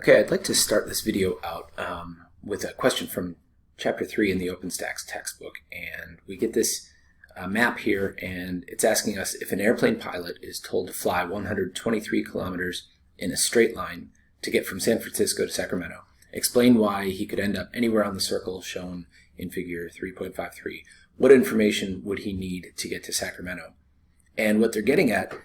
Okay, I'd like to start this video out with a question from Chapter 3 in the OpenStax textbook. And we get this map here, and it's asking us if an airplane pilot is told to fly 123 kilometers in a straight line to get from San Francisco to Sacramento. Explain why he could end up anywhere on the circle shown in figure 3.53. What information would he need to get to Sacramento? And what they're getting at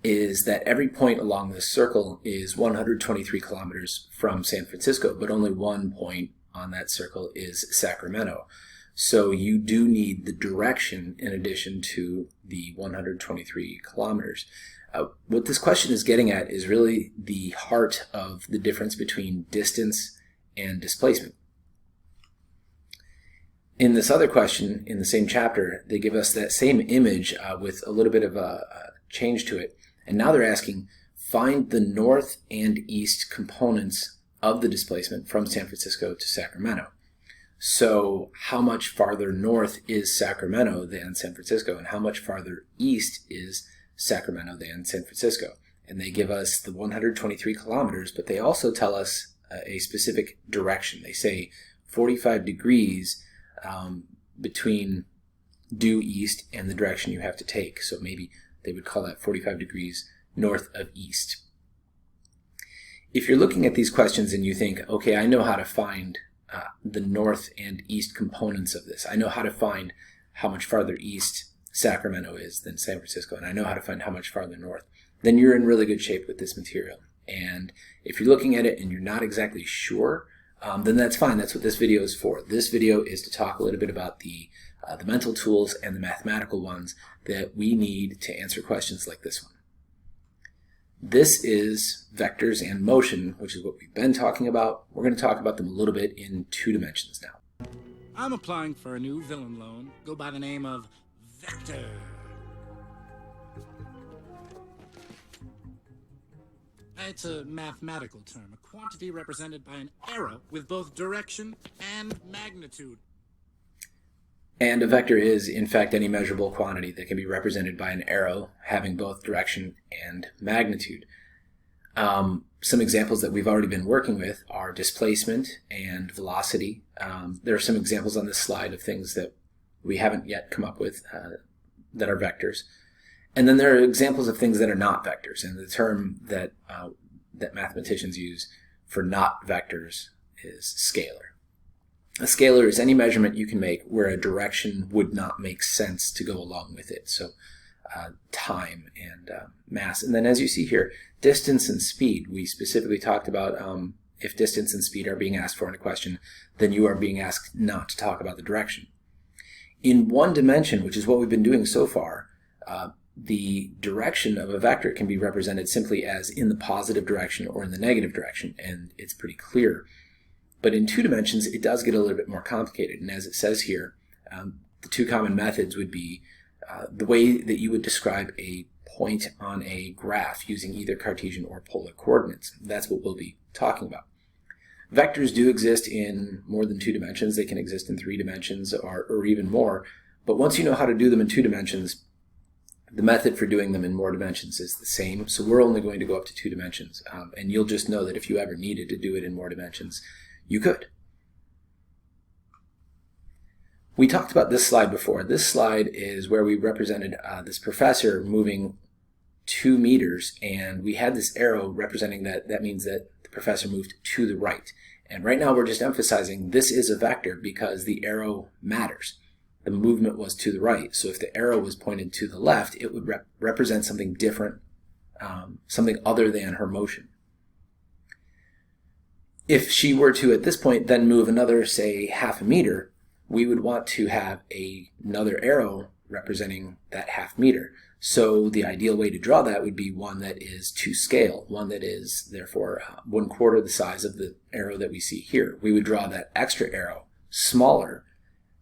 is that every point along this circle is 123 kilometers from San Francisco, but only one point on that circle is Sacramento. So you do need the direction in addition to the 123 kilometers. What this question is getting at is really the heart of the difference between distance and displacement. In this other question, in the same chapter, they give us that same image with a little bit of a change to it. And now they're asking, find the north and east components of the displacement from San Francisco to Sacramento. So how much farther north is Sacramento than San Francisco, and how much farther east is Sacramento than San Francisco? And they give us the 123 kilometers, but they also tell us a specific direction. They say 45 degrees between due east and the direction you have to take. So maybe they would call that 45 degrees north of east. If you're looking at these questions and you think, okay, I know how to find the north and east components of this. I know how to find how much farther east Sacramento is than San Francisco, and I know how to find how much farther north, then you're in really good shape with this material. And if you're looking at it and you're not exactly sure, then that's fine. That's what this video is for. This video is to talk a little bit about the mental tools and the mathematical ones that we need to answer questions like this one. This is vectors and motion, which is what we've been talking about. We're going to talk about them a little bit in 2 dimensions now. I'm applying for a new villain loan. Go by the name of Vector. It's a mathematical term, a quantity represented by an arrow with both direction and magnitude. And a vector is, in fact, any measurable quantity that can be represented by an arrow having both direction and magnitude. Some examples that we've already been working with are displacement and velocity. There are some examples on this slide of things that we haven't yet come up with that are vectors. And then there are examples of things that are not vectors. And the term that mathematicians use for not vectors is scalar. A scalar is any measurement you can make where a direction would not make sense to go along with it. So time and mass. And then as you see here, distance and speed. We specifically talked about if distance and speed are being asked for in a question, then you are being asked not to talk about the direction. In one dimension, which is what we've been doing so far, the direction of a vector can be represented simply as in the positive direction or in the negative direction, and it's pretty clear. But in 2 dimensions, it does get a little bit more complicated. And as it says here, the 2 common methods would be the way that you would describe a point on a graph using either Cartesian or polar coordinates. That's what we'll be talking about. Vectors do exist in more than 2 dimensions. They can exist in 3 dimensions or even more. But once you know how to do them in 2 dimensions, the method for doing them in more dimensions is the same. So we're only going to go up to 2 dimensions. And you'll just know that if you ever needed to do it in more dimensions, you could. We talked about this slide before. This slide is where we represented this professor moving 2 meters, and we had this arrow representing that. That means that the professor moved to the right. And right now we're just emphasizing this is a vector because the arrow matters. The movement was to the right. So if the arrow was pointed to the left, it would represent something different, something other than her motion. If she were to, at this point, then move another, say, half a meter, we would want to have another arrow representing that half meter. So the ideal way to draw that would be one that is to scale, one that is, therefore, 1/4 the size of the arrow that we see here. We would draw that extra arrow smaller,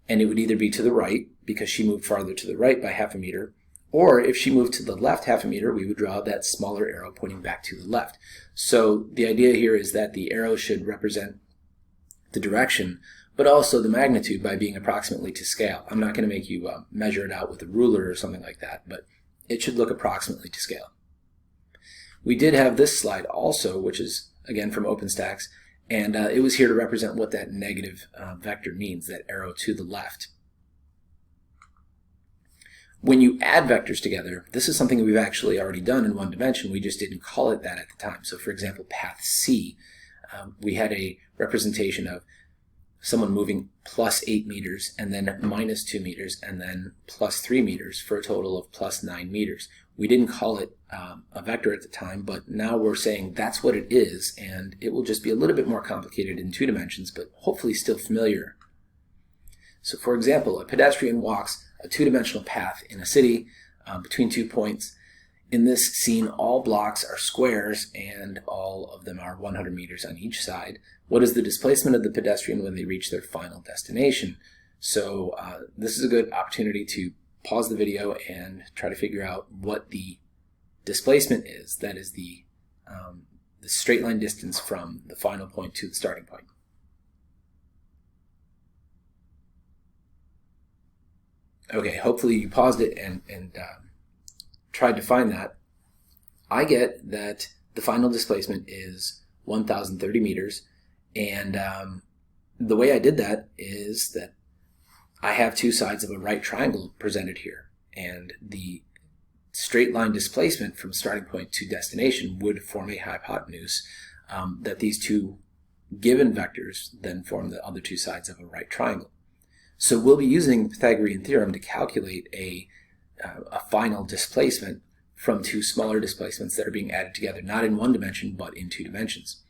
and it would either be to the right, because she moved farther to the right by half a meter, or if she moved to the left half a meter, we would draw that smaller arrow pointing back to the left. So the idea here is that the arrow should represent the direction, but also the magnitude by being approximately to scale. I'm not going to make you measure it out with a ruler or something like that, but it should look approximately to scale. We did have this slide also, which is again from OpenStax, and it was here to represent what that negative vector means, that arrow to the left. When you add vectors together, this is something we've actually already done in one dimension. We just didn't call it that at the time. So for example, path C, we had a representation of someone moving plus 8 meters and then minus 2 meters and then plus 3 meters for a total of plus 9 meters. We didn't call it a vector at the time, but now we're saying that's what it is, and it will just be a little bit more complicated in 2 dimensions, but hopefully still familiar. So for example, a pedestrian walks a 2-dimensional path in a city between 2 points. In this scene, all blocks are squares and all of them are 100 meters on each side. What is the displacement of the pedestrian when they reach their final destination? So this is a good opportunity to pause the video and try to figure out what the displacement is. That is the straight line distance from the final point to the starting point. Okay, hopefully you paused it and tried to find that. I get that the final displacement is 1,030 meters, and the way I did that is that I have 2 sides of a right triangle presented here, and the straight line displacement from starting point to destination would form a hypotenuse that these 2 given vectors then form the other 2 sides of a right triangle. So we'll be using the Pythagorean theorem to calculate a final displacement from 2 smaller displacements that are being added together, not in 1 dimension, but in 2 dimensions.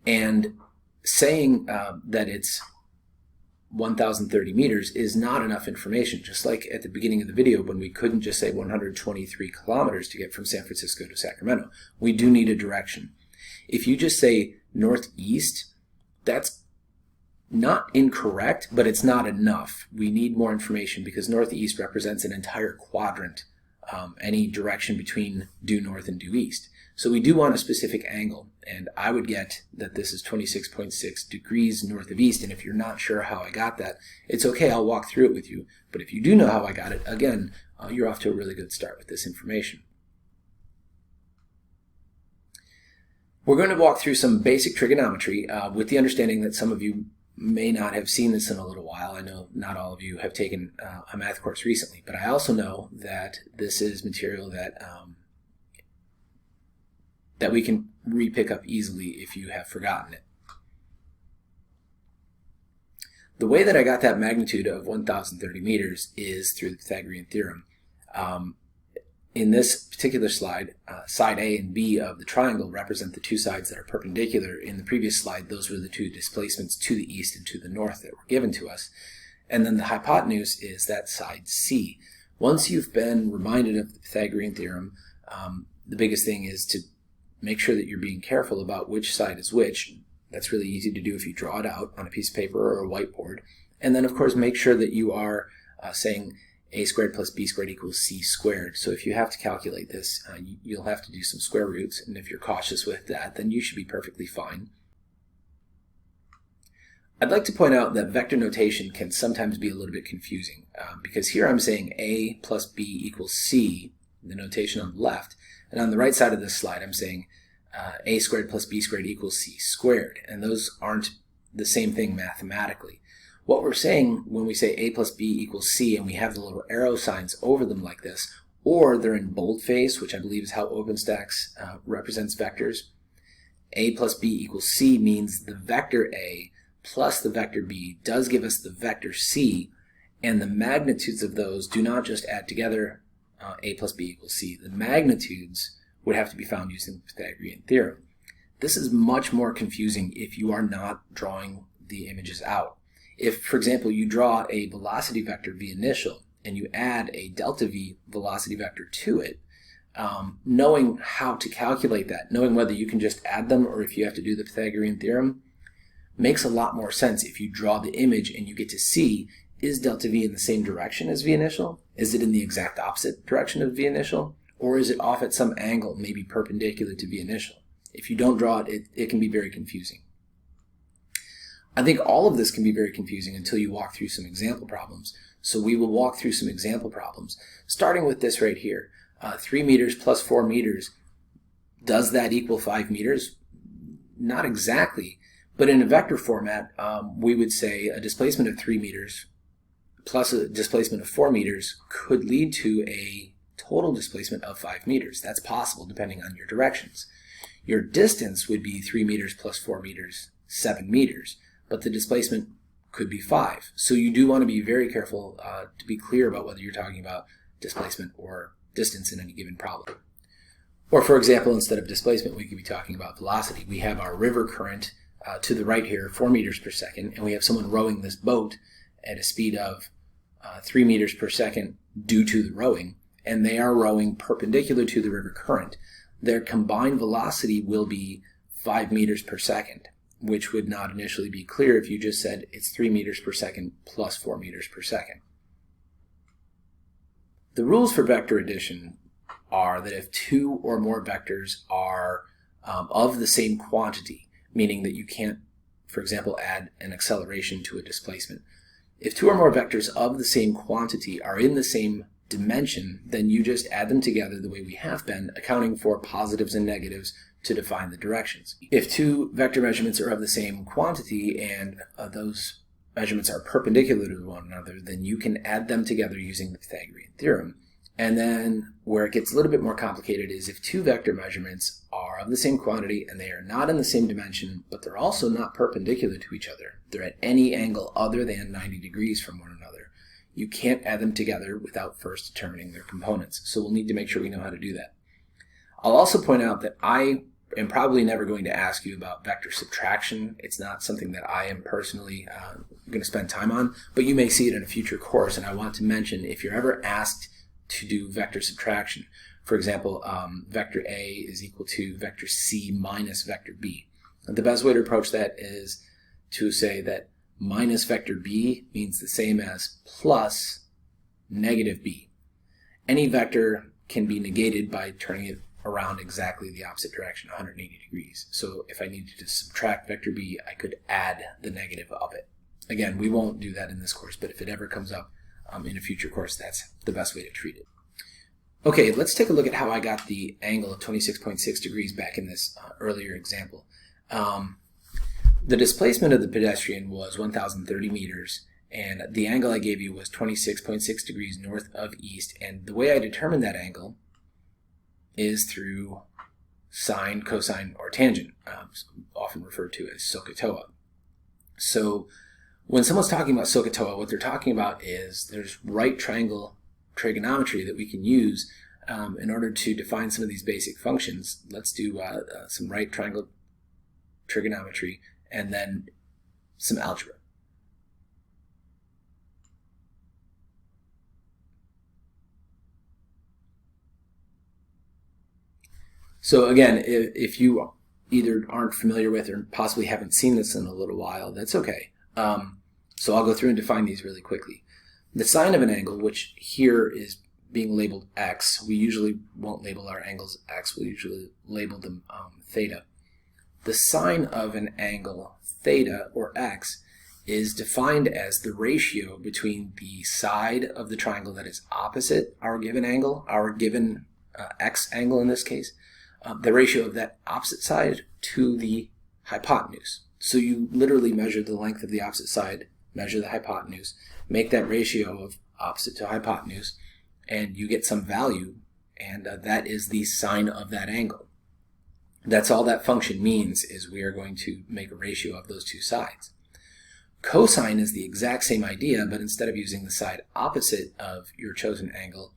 And saying that it's 1,030 meters is not enough information, just like at the beginning of the video when we couldn't just say 123 kilometers to get from San Francisco to Sacramento. We do need a direction. If you just say northeast, that's not incorrect, but it's not enough. We need more information because northeast represents an entire quadrant, any direction between due north and due east. So we do want a specific angle, and I would get that this is 26.6 degrees north of east, and if you're not sure how I got that, it's okay, I'll walk through it with you. But if you do know how I got it, again, you're off to a really good start with this information. We're going to walk through some basic trigonometry with the understanding that some of you may not have seen this in a little while. I know not all of you have taken a math course recently, but I also know that this is material that that we can re-pick up easily if you have forgotten it. The way that I got that magnitude of 1,030 meters is through the Pythagorean theorem. In this particular slide, side A and B of the triangle represent the 2 sides that are perpendicular. In the previous slide, those were the 2 displacements to the east and to the north that were given to us. And then the hypotenuse is that side C. Once you've been reminded of the Pythagorean theorem, the biggest thing is to make sure that you're being careful about which side is which. That's really easy to do if you draw it out on a piece of paper or a whiteboard. And then, of course, make sure that you are saying a squared plus b squared equals c squared. So if you have to calculate this, you'll have to do some square roots, and if you're cautious with that, then you should be perfectly fine. I'd like to point out that vector notation can sometimes be a little bit confusing, because here I'm saying a plus b equals c, the notation on the left, and on the right side of this slide I'm saying a squared plus b squared equals c squared, and those aren't the same thing mathematically. What we're saying when we say a plus b equals c and we have the little arrow signs over them like this, or they're in boldface, which I believe is how OpenStax represents vectors, a plus b equals c means the vector a plus the vector b does give us the vector c, and the magnitudes of those do not just add together a plus b equals c. The magnitudes would have to be found using the Pythagorean theorem. This is much more confusing if you are not drawing the images out. If, for example, you draw a velocity vector v initial and you add a delta v velocity vector to it, knowing how to calculate that, knowing whether you can just add them or if you have to do the Pythagorean theorem, makes a lot more sense if you draw the image and you get to see, is delta v in the same direction as v initial? Is it in the exact opposite direction of v initial? Or is it off at some angle, maybe perpendicular to v initial? If you don't draw it, it can be very confusing. I think all of this can be very confusing until you walk through some example problems. So we will walk through some example problems, starting with this right here. 3 meters plus 4 meters, does that equal 5 meters? not exactly, but in a vector format, we would say a displacement of 3 meters plus a displacement of 4 meters could lead to a total displacement of 5 meters. That's possible depending on your directions. Your distance would be 3 meters plus 4 meters, 7 meters, but the displacement could be 5. So you do want to be very careful to be clear about whether you're talking about displacement or distance in any given problem. Or for example, instead of displacement, we could be talking about velocity. We have our river current to the right here, 4 meters per second, and we have someone rowing this boat at a speed of 3 meters per second due to the rowing, and they are rowing perpendicular to the river current. Their combined velocity will be 5 meters per second, which would not initially be clear if you just said it's 3 meters per second plus 4 meters per second. The rules for vector addition are that if 2 or more vectors are of the same quantity, meaning that you can't, for example, add an acceleration to a displacement. If 2 or more vectors of the same quantity are in the same dimension, then you just add them together the way we have been, accounting for positives and negatives to define the directions. If 2 vector measurements are of the same quantity and those measurements are perpendicular to one another, then you can add them together using the Pythagorean theorem. And then where it gets a little bit more complicated is if 2 vector measurements are of the same quantity and they are not in the same dimension, but they're also not perpendicular to each other. They're at any angle other than 90 degrees from one another. You can't add them together without first determining their components. So we'll need to make sure we know how to do that. I'll also point out that I am probably never going to ask you about vector subtraction. It's not something that I am personally going to spend time on, but you may see it in a future course. And I want to mention, if you're ever asked to do vector subtraction, for example, vector A is equal to vector C minus vector B. And the best way to approach that is to say that minus vector B means the same as plus negative B. Any vector can be negated by turning it around exactly the opposite direction, 180 degrees. So if I needed to subtract vector B, I could add the negative of it. Again, we won't do that in this course, but if it ever comes up in a future course, that's the best way to treat it. Okay, let's take a look at how I got the angle of 26.6 degrees back in this earlier example. The displacement of the pedestrian was 1,030 meters, and the angle I gave you was 26.6 degrees north of east, and the way I determined that angle is through sine, cosine, or tangent, often referred to as SOHCAHTOA. So when someone's talking about SOHCAHTOA, what they're talking about is there's right triangle trigonometry that we can use in order to define some of these basic functions. Let's do some right triangle trigonometry and then some algebra. So again, if you either aren't familiar with or possibly haven't seen this in a little while, that's okay. So I'll go through and define these really quickly. The sine of an angle, which here is being labeled x, we usually won't label our angles x, we'll usually label them theta. The sine of an angle theta, or x, is defined as the ratio between the side of the triangle that is opposite our given angle, our given x angle in this case, the ratio of that opposite side to the hypotenuse. So you literally measure the length of the opposite side, measure the hypotenuse, make that ratio of opposite to hypotenuse, and you get some value, and that is the sine of that angle. That's all that function means, is we are going to make a ratio of those two sides. Cosine is the exact same idea, but instead of using the side opposite of your chosen angle,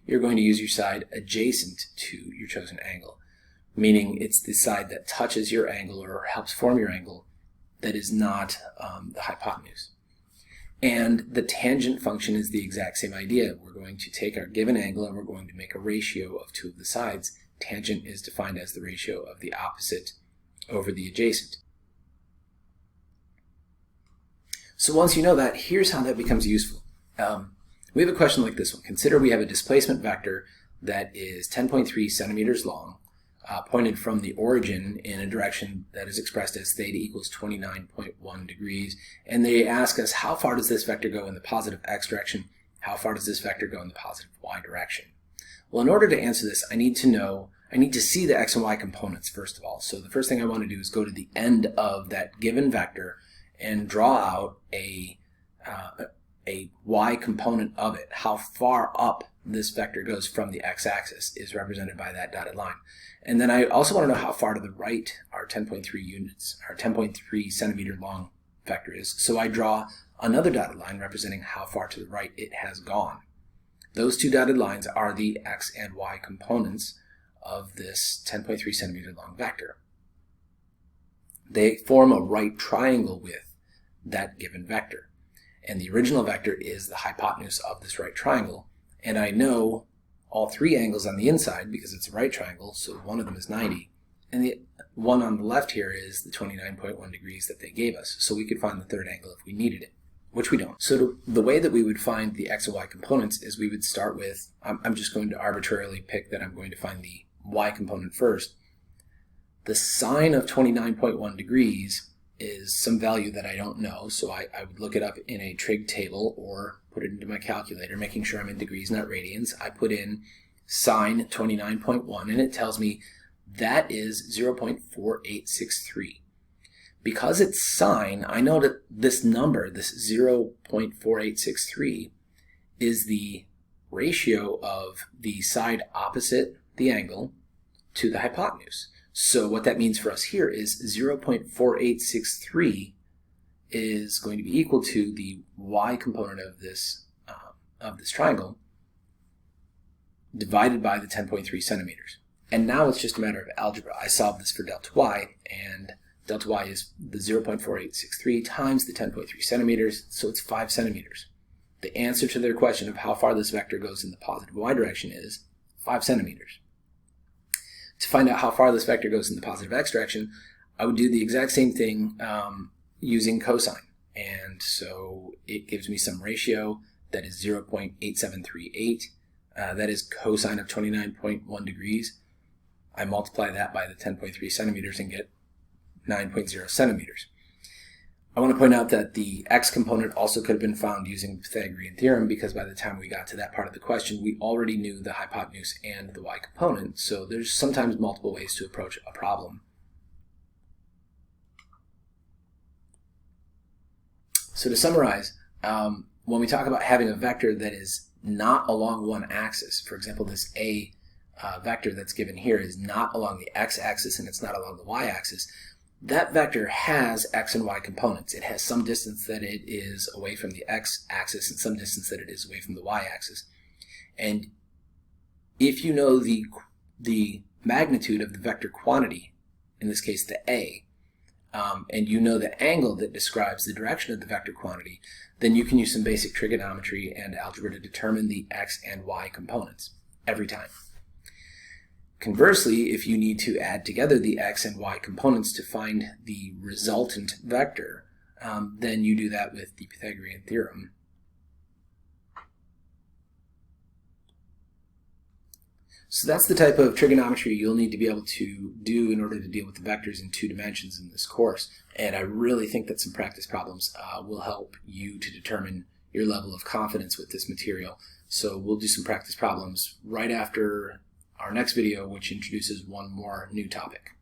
you're going to use your side adjacent to your chosen angle, meaning it's the side that touches your angle or helps form your angle that is not the hypotenuse. And the tangent function is the exact same idea. We're going to take our given angle and we're going to make a ratio of two of the sides. Tangent is defined as the ratio of the opposite over the adjacent. So once you know that, here's how that becomes useful. We have a question like this one. Consider we have a displacement vector that is 10.3 centimeters long, pointed from the origin in a direction that is expressed as theta equals 29.1 degrees. And they ask us, how far does this vector go in the positive x direction? How far does this vector go in the positive y direction? Well, in order to answer this, I need to know I need to see the x and y components first of all. So the first thing I want to do is go to the end of that given vector and draw out a y component of it. How far up this vector goes from the x-axis is represented by that dotted line. And then I also want to know how far to the right our 10.3 units, our 10.3 centimeter long vector is. So I draw another dotted line representing how far to the right it has gone. Those two dotted lines are the x and y components of this 10.3 centimeter long vector. They form a right triangle with that given vector. And the original vector is the hypotenuse of this right triangle. And I know all three angles on the inside because it's a right triangle, so one of them is 90. And the one on the left here is the 29.1 degrees that they gave us. So we could find the third angle if we needed it, which we don't. So the way that we would find the x and y components is we would start with, I'm just going to arbitrarily pick that I'm going to find the y component first. The sine of 29.1 degrees is some value that I don't know, so I would look it up in a trig table or put it into my calculator, making sure I'm in degrees, not radians. I put in sine 29.1 and it tells me that is 0.4863. Because it's sine, I know that this number, this 0.4863, is the ratio of the side opposite the angle to the hypotenuse. So what that means for us here is 0.4863 is going to be equal to the y component of this triangle divided by the 10.3 centimeters. And now it's just a matter of algebra. I solved this for delta y, and delta y is the 0.4863 times the 10.3 centimeters, so it's 5 centimeters. The answer to their question of how far this vector goes in the positive y direction is 5 centimeters. To find out how far this vector goes in the positive x direction, I would do the exact same thing using cosine. And so it gives me some ratio that is 0.8738. That is cosine of 29.1 degrees. I multiply that by the 10.3 centimeters and get 9.0 centimeters. I want to point out that the x component also could have been found using the Pythagorean theorem, because by the time we got to that part of the question, we already knew the hypotenuse and the y component. So there's sometimes multiple ways to approach a problem. So to summarize, when we talk about having a vector that is not along one axis, for example, this a vector that's given here is not along the x-axis and it's not along the y-axis, that vector has x and y components. It has some distance that it is away from the x-axis and some distance that it is away from the y-axis. And if you know the magnitude of the vector quantity, in this case the a, and you know the angle that describes the direction of the vector quantity, then you can use some basic trigonometry and algebra to determine the x and y components every time. Conversely, if you need to add together the x and y components to find the resultant vector, then you do that with the Pythagorean theorem. So that's the type of trigonometry you'll need to be able to do in order to deal with the vectors in 2 dimensions in this course. And I really think that some practice problems will help you to determine your level of confidence with this material. So we'll do some practice problems right after our next video, which introduces one more new topic.